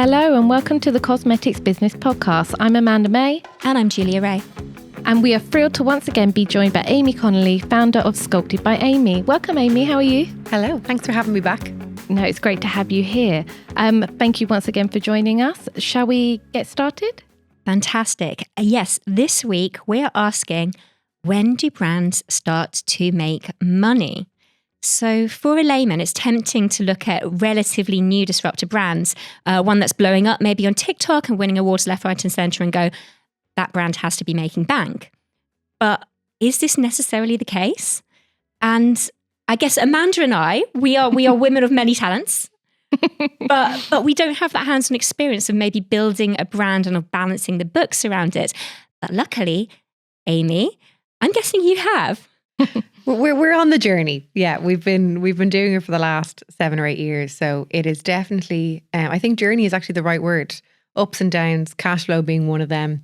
Hello and welcome to the Cosmetics Business Podcast. I'm Amanda May. And I'm Julia Wray. And we are thrilled to once again be joined by Aimee Connolly, founder of Sculpted by Aimee. Welcome, Aimee. How are you? Hello. Thanks for having me back. No, it's great to have you here. Thank you once again for joining us. Shall we get started? Fantastic. Yes, this week we're asking, when do brands start to make money? So for a layman, it's tempting to look at relatively new disruptive brands, one that's blowing up maybe on TikTok and winning awards left, right and centre and go, that brand has to be making bank. But is this necessarily the case? And I guess Amanda and I, we are women of many talents, but we don't have that hands-on experience of maybe building a brand and of balancing the books around it. But luckily, Aimee, I'm guessing you have. We're on the journey. Yeah, we've been doing it for the last 7 or 8 years. So it is definitely, I think journey is actually the right word. Ups and downs, cash flow being one of them.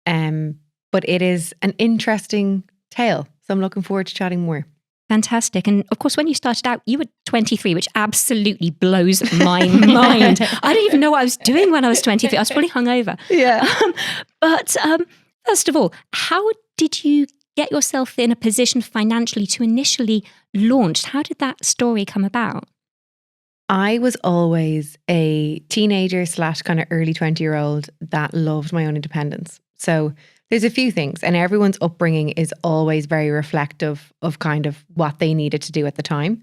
But it is an interesting tale. So I'm looking forward to chatting more. Fantastic. And of course, when you started out, you were 23, which absolutely blows my mind. I don't even know what I was doing when I was 23. I was probably hungover. Yeah. But first of all, how did you get yourself in a position financially to initially launch? How did that story come about? I was always a teenager / kind of early 20-year-old that loved my own independence. So there's a few things, and everyone's upbringing is always very reflective of kind of what they needed to do at the time.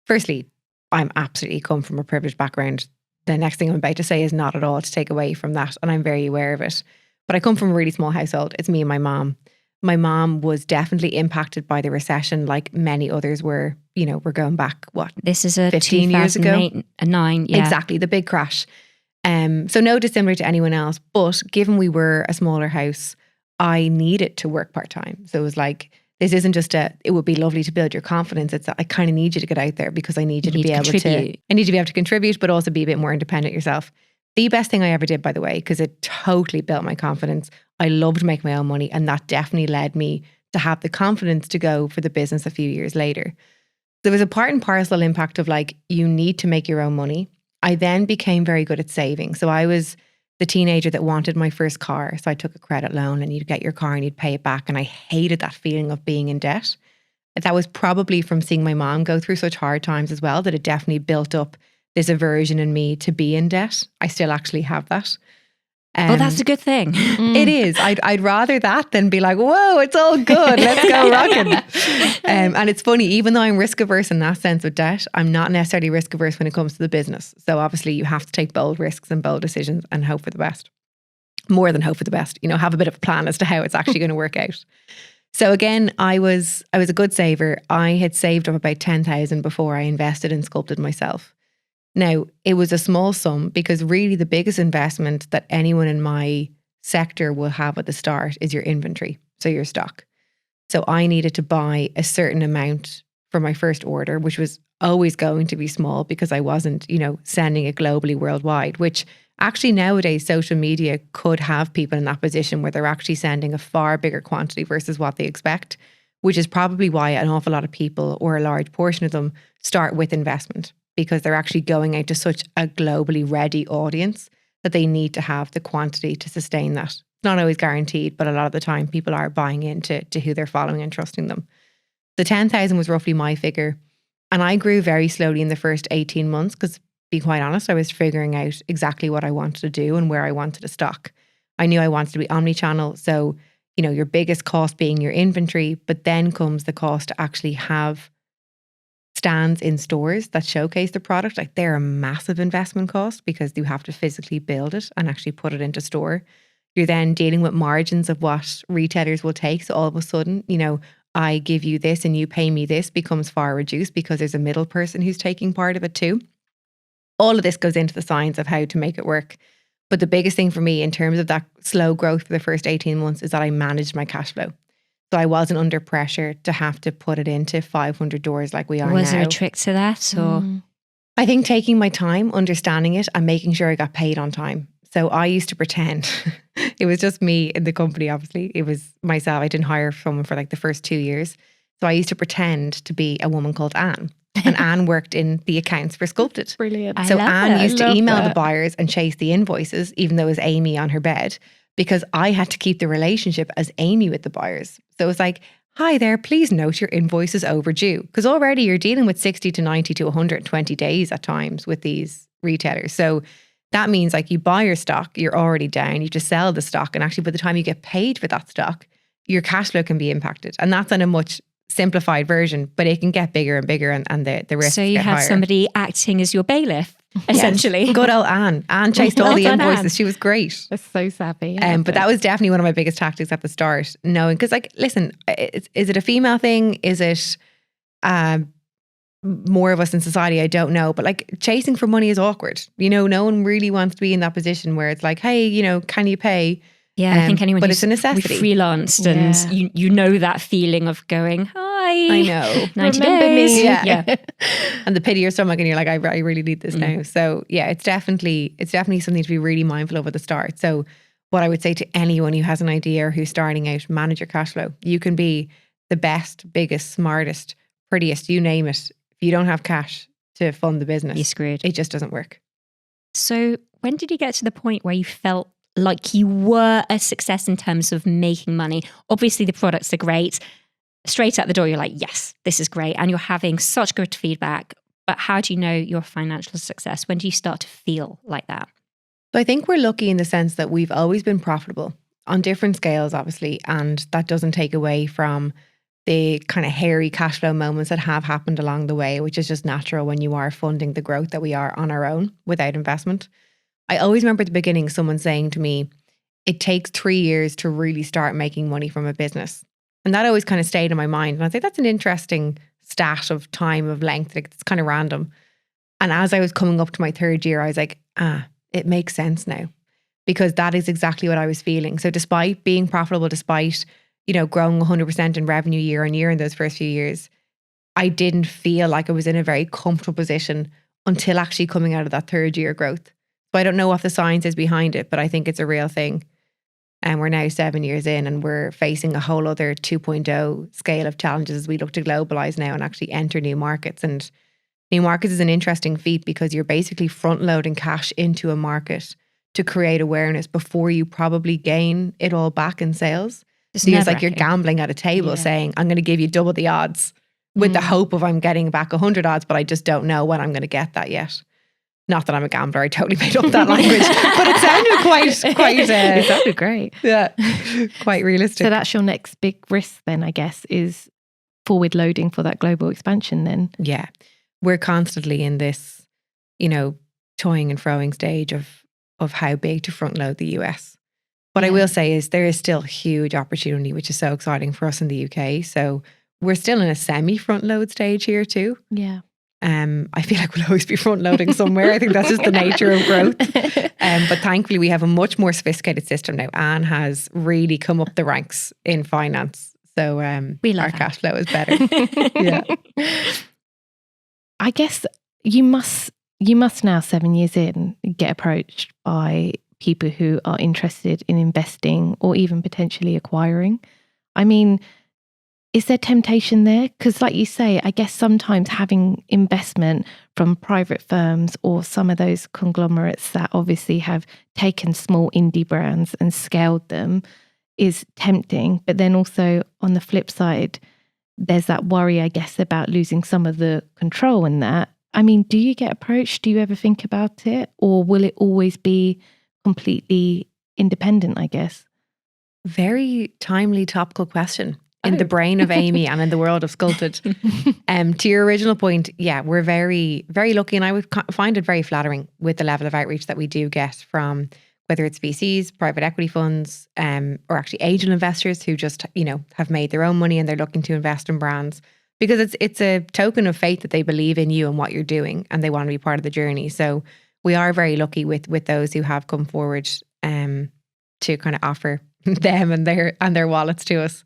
Firstly, I'm absolutely come from a privileged background. The next thing I'm about to say is not at all to take away from that, and I'm very aware of it. But I come from a really small household. It's me and my mom. My mom was definitely impacted by the recession like many others were. You know, we're going back, what? This is a 15 years ago? 2009, yeah. Exactly, the big crash. So no dissimilar to anyone else, but given we were a smaller house, I needed to work part-time. So it was like, this isn't just it would be lovely to build your confidence. It's I kind of need you to get out there because I need you to be able to contribute, but also be a bit more independent yourself. The best thing I ever did, by the way, because it totally built my confidence. I loved making my own money, and that definitely led me to have the confidence to go for the business a few years later. There was a part and parcel impact of like, you need to make your own money. I then became very good at saving. So I was the teenager that wanted my first car. So I took a credit loan, and you'd get your car and you'd pay it back. And I hated that feeling of being in debt. That was probably from seeing my mom go through such hard times as well, that it definitely built up this aversion in me to be in debt. I still actually have that. Oh, that's a good thing. It is. I'd rather that than be like, whoa, it's all good. Let's go rocking. And it's funny, even though I'm risk averse in that sense with debt, I'm not necessarily risk averse when it comes to the business. So obviously you have to take bold risks and bold decisions and hope for the best. More than hope for the best, you know, have a bit of a plan as to how it's actually going to work out. So again, I was a good saver. I had saved up about 10,000 before I invested in Sculpted myself. Now, it was a small sum because really the biggest investment that anyone in my sector will have at the start is your inventory, so your stock. So I needed to buy a certain amount for my first order, which was always going to be small because I wasn't, you know, sending it globally worldwide, which actually nowadays social media could have people in that position where they're actually sending a far bigger quantity versus what they expect, which is probably why an awful lot of people, or a large portion of them, start with investment. Because they're actually going out to such a globally ready audience that they need to have the quantity to sustain that. It's not always guaranteed, but a lot of the time people are buying into who they're following and trusting them. The 10,000 was roughly my figure. And I grew very slowly in the first 18 months because, to be quite honest, I was figuring out exactly what I wanted to do and where I wanted to stock. I knew I wanted to be omnichannel. So, you know, your biggest cost being your inventory, but then comes the cost to actually have stands in stores that showcase the product. Like, they're a massive investment cost because you have to physically build it and actually put it into store. You're then dealing with margins of what retailers will take. So all of a sudden, you know, I give you this and you pay me this becomes far reduced because there's a middle person who's taking part of it too. All of this goes into the science of how to make it work. But the biggest thing for me in terms of that slow growth for the first 18 months is that I managed my cash flow. So I wasn't under pressure to have to put it into 500 doors like we are now. Was there a trick to that? Or I think taking my time, understanding it, and making sure I got paid on time. So I used to pretend. It was just me in the company, obviously. It was myself. I didn't hire someone for like the first 2 years. So I used to pretend to be a woman called Anne. And Anne worked in the accounts for Sculpted. Brilliant. So Anne used to email the that. buyers and chase the invoices, even though it was Aimee on her bed, because I had to keep the relationship as Aimee with the buyers. So it was like, hi there, please note your invoice is overdue. Because already you're dealing with 60 to 90 to 120 days at times with these retailers. So that means like you buy your stock, you're already down, you just sell the stock. And actually by the time you get paid for that stock, your cash flow can be impacted. And that's on a much simplified version, but it can get bigger and bigger and the risks So you get have higher. somebody acting as your bailiff, essentially. Yes. Good old Anne. Anne chased all Well the done, invoices. Anne. She was great. That's so savvy. But that was definitely one of my biggest tactics at the start, knowing, because like, listen, is it a female thing? Is it more of us in society? I don't know. But like chasing for money is awkward. You know, no one really wants to be in that position where it's like, hey, you know, can you pay? Yeah, I think anyone but who's it's a necessity. freelanced and you know that feeling of going, hi. I know. 90 Remember days. me. Yeah. And the pit of your stomach and you're like, I really need this now. So yeah, it's definitely something to be really mindful of at the start. So what I would say to anyone who has an idea or who's starting out, manage your cash flow. You can be the best, biggest, smartest, prettiest, you name it. If you don't have cash to fund the business, You're screwed. it just doesn't work. So when did you get to the point where you felt like you were a success in terms of making money? Obviously the products are great. Straight out the door, you're like, yes, this is great. And you're having such good feedback. But how do you know your financial success? When do you start to feel like that? So I think we're lucky in the sense that we've always been profitable on different scales, obviously. And that doesn't take away from the kind of hairy cash flow moments that have happened along the way, which is just natural when you are funding the growth that we are on our own without investment. I always remember at the beginning someone saying to me, it takes 3 years to really start making money from a business. And that always kind of stayed in my mind. And I'd say that's an interesting stat of time, of length. Like, it's kind of random. And as I was coming up to my 3rd year, I was like, it makes sense now. Because that is exactly what I was feeling. So despite being profitable, despite, you know, growing 100% in revenue year on year in those first few years, I didn't feel like I was in a very comfortable position until actually coming out of that 3rd year growth. So I don't know what the science is behind it, but I think it's a real thing. And we're now 7 years in and we're facing a whole other 2.0 scale of challenges as we look to globalize now and actually enter new markets. And new markets is an interesting feat because you're basically front loading cash into a market to create awareness before you probably gain it all back in sales. So it's like you're gambling at a table saying, I'm going to give you double the odds with the hope of I'm getting back 100 odds, but I just don't know when I'm going to get that yet. Not that I'm a gambler, I totally made up that language, but it sounded quite it sounded great. Yeah, quite realistic. So that's your next big risk then, I guess, is forward loading for that global expansion then. Yeah, we're constantly in this, you know, toying and froing stage of how big to front load the US. What I will say is there is still huge opportunity, which is so exciting for us in the UK. So we're still in a semi front load stage here too. Yeah. I feel like we'll always be front loading somewhere. I think that's just the nature of growth. But thankfully we have a much more sophisticated system now. Anne has really come up the ranks in finance. So our cash flow is better. Yeah. I guess you must now, 7 years in, get approached by people who are interested in investing or even potentially acquiring. I mean, is there temptation there? Because like you say, I guess sometimes having investment from private firms or some of those conglomerates that obviously have taken small indie brands and scaled them is tempting. But then also on the flip side, there's that worry, I guess, about losing some of the control in that. I mean, do you get approached? Do you ever think about it? Or will it always be completely independent, I guess? Very timely, topical question. In the brain of Aimee and in the world of Sculpted. To your original point, yeah, we're very, very lucky, and I would find it very flattering with the level of outreach that we do get from whether it's VCs, private equity funds, or actually angel investors who just, you know, have made their own money and they're looking to invest in brands because it's a token of faith that they believe in you and what you're doing and they want to be part of the journey. So we are very lucky with those who have come forward to kind of offer them and their wallets to us.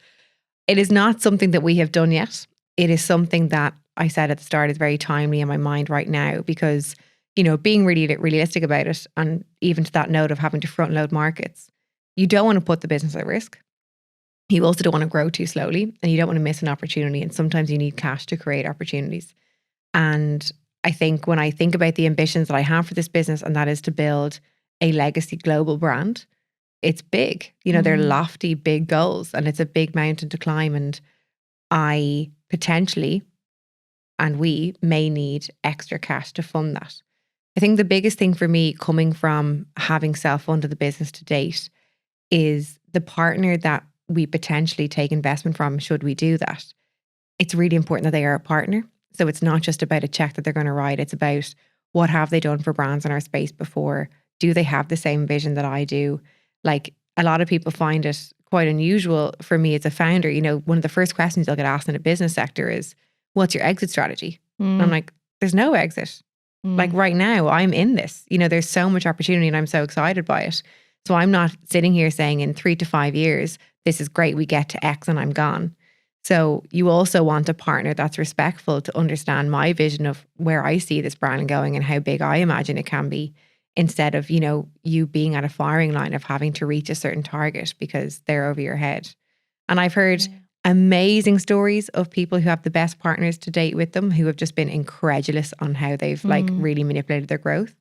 It is not something that we have done yet. It is something that I said at the start is very timely in my mind right now because, you know, being really realistic about it, and even to that note of having to front load markets, you don't want to put the business at risk. You also don't want to grow too slowly and you don't want to miss an opportunity. And sometimes you need cash to create opportunities. And I think when I think about the ambitions that I have for this business, and that is to build a legacy global brand, it's big. They're lofty, big goals, and it's a big mountain to climb. And I potentially, and we may need extra cash to fund that. I think the biggest thing for me coming from having self-funded the business to date is the partner that we potentially take investment from, should we do that. It's really important that they are a partner. So it's not just about a check that they're going to write. It's about what have they done for brands in our space before? Do they have the same vision that I do? Like, a lot of people find it quite unusual. For me as a founder, one of the first questions you'll get asked in a business sector is, what's your exit strategy? And I'm like, there's no exit. Like right now, I'm in this. There's so much opportunity and I'm so excited by it. So I'm not sitting here saying in 3 to 5 years, this is great, we get to X and I'm gone. So you also want a partner that's respectful to understand my vision of where I see this brand going and how big I imagine it can be, instead of, you being at a firing line of having to reach a certain target because they're over your head. And I've heard amazing stories of people who have the best partners to date with them who have just been incredulous on how they've really manipulated their growth.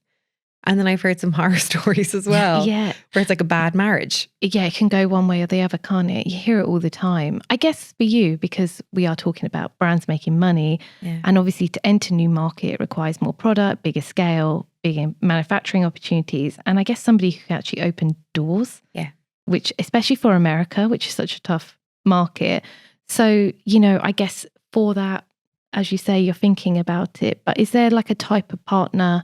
And then I've heard some horror stories as well. Yeah. Where it's like a bad marriage. Yeah, it can go one way or the other, can't it? You hear it all the time. I guess for you, because we are talking about brands making money, and obviously to enter new market, it requires more product, bigger scale, bigger manufacturing opportunities. And I guess somebody who can actually open doors, which especially for America, which is such a tough market. So, I guess for that, as you say, you're thinking about it, but is there like a type of partner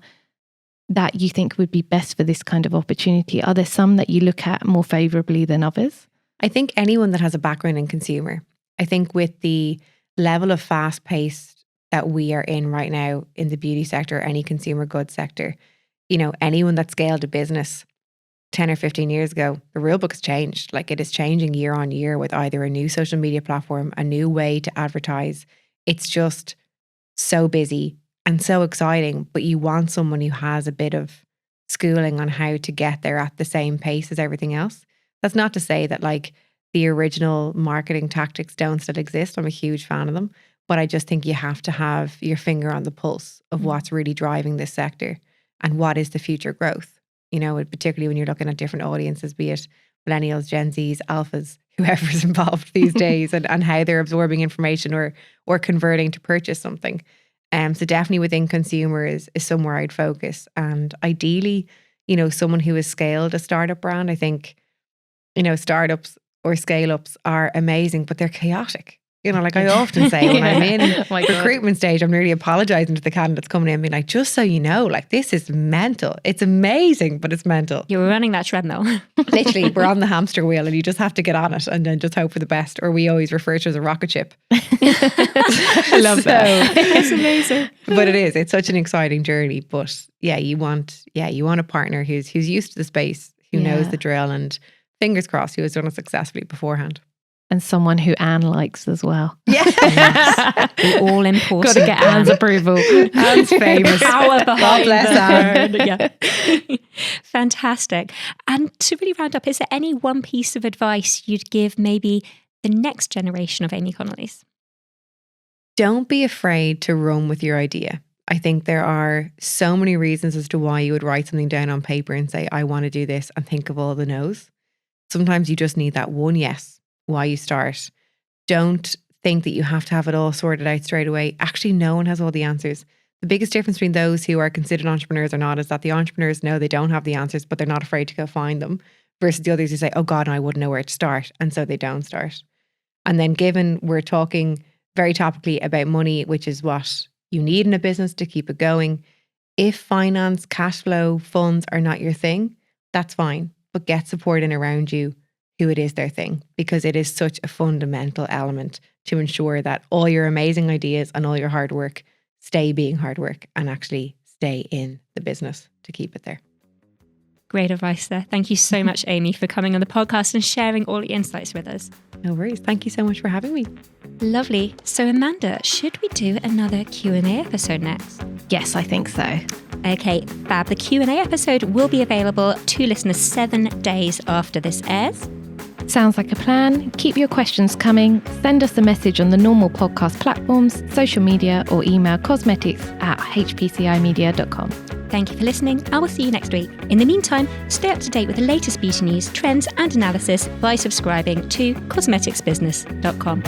that you think would be best for this kind of opportunity? Are there some that you look at more favorably than others? I think anyone that has a background in consumer. I think with the level of fast paced that we are in right now in the beauty sector, any consumer goods sector, anyone that scaled a business 10 or 15 years ago, the rule book has changed. Like, it is changing year on year with either a new social media platform, a new way to advertise. It's just so busy and so exciting, but you want someone who has a bit of schooling on how to get there at the same pace as everything else. That's not to say that like the original marketing tactics don't still exist. I'm a huge fan of them, but I just think you have to have your finger on the pulse of what's really driving this sector and what is the future growth. Particularly when you're looking at different audiences, be it millennials, Gen Zs, alphas, whoever's involved these days, and how they're absorbing information or converting to purchase something. So definitely within consumer is somewhere I'd focus. And ideally, someone who has scaled a startup brand. I think, startups or scale-ups are amazing, but they're chaotic. Like I often say when I'm in recruitment stage, I'm really apologizing to the candidates coming in, being like, just so you know, like, this is mental. It's amazing, but it's mental. You're running that treadmill. Literally, we're on the hamster wheel and you just have to get on it and then just hope for the best. Or we always refer to it as a rocket ship. I love that. It's amazing. But it's such an exciting journey. But you want a partner who's used to the space, who knows the drill, and fingers crossed, who has done it successfully beforehand. And someone who Anne likes as well. Yes. All important. Got to get Anne's approval. Anne's famous. Power behind Anne. Yeah. Fantastic. And to really round up, is there any one piece of advice you'd give maybe the next generation of Aimee Connollys? Don't be afraid to run with your idea. I think there are so many reasons as to why you would write something down on paper and say, I want to do this, and think of all the no's. Sometimes you just need that one yes. Why you start. Don't think that you have to have it all sorted out straight away. Actually, no one has all the answers. The biggest difference between those who are considered entrepreneurs or not is that the entrepreneurs know they don't have the answers, but they're not afraid to go find them, versus the others who say, oh God, I wouldn't know where to start. And so they don't start. And then given we're talking very topically about money, which is what you need in a business to keep it going, if finance, cash flow, funds are not your thing, that's fine. But get support in around you who it is their thing, because it is such a fundamental element to ensure that all your amazing ideas and all your hard work stay being hard work and actually stay in the business to keep it there. Great advice there. Thank you so much, Aimee, for coming on the podcast and sharing all your insights with us. No worries. Thank you so much for having me. Lovely. So Amanda, should we do another Q&A episode next? Yes, I think so. Okay, fab. The Q&A episode will be available to listeners 7 days after this airs. Sounds like a plan? Keep your questions coming. Send us a message on the normal podcast platforms, social media, or email cosmetics@hpcimedia.com. Thank you for listening. I will see you next week. In the meantime, stay up to date with the latest beauty news, trends, and analysis by subscribing to cosmeticsbusiness.com.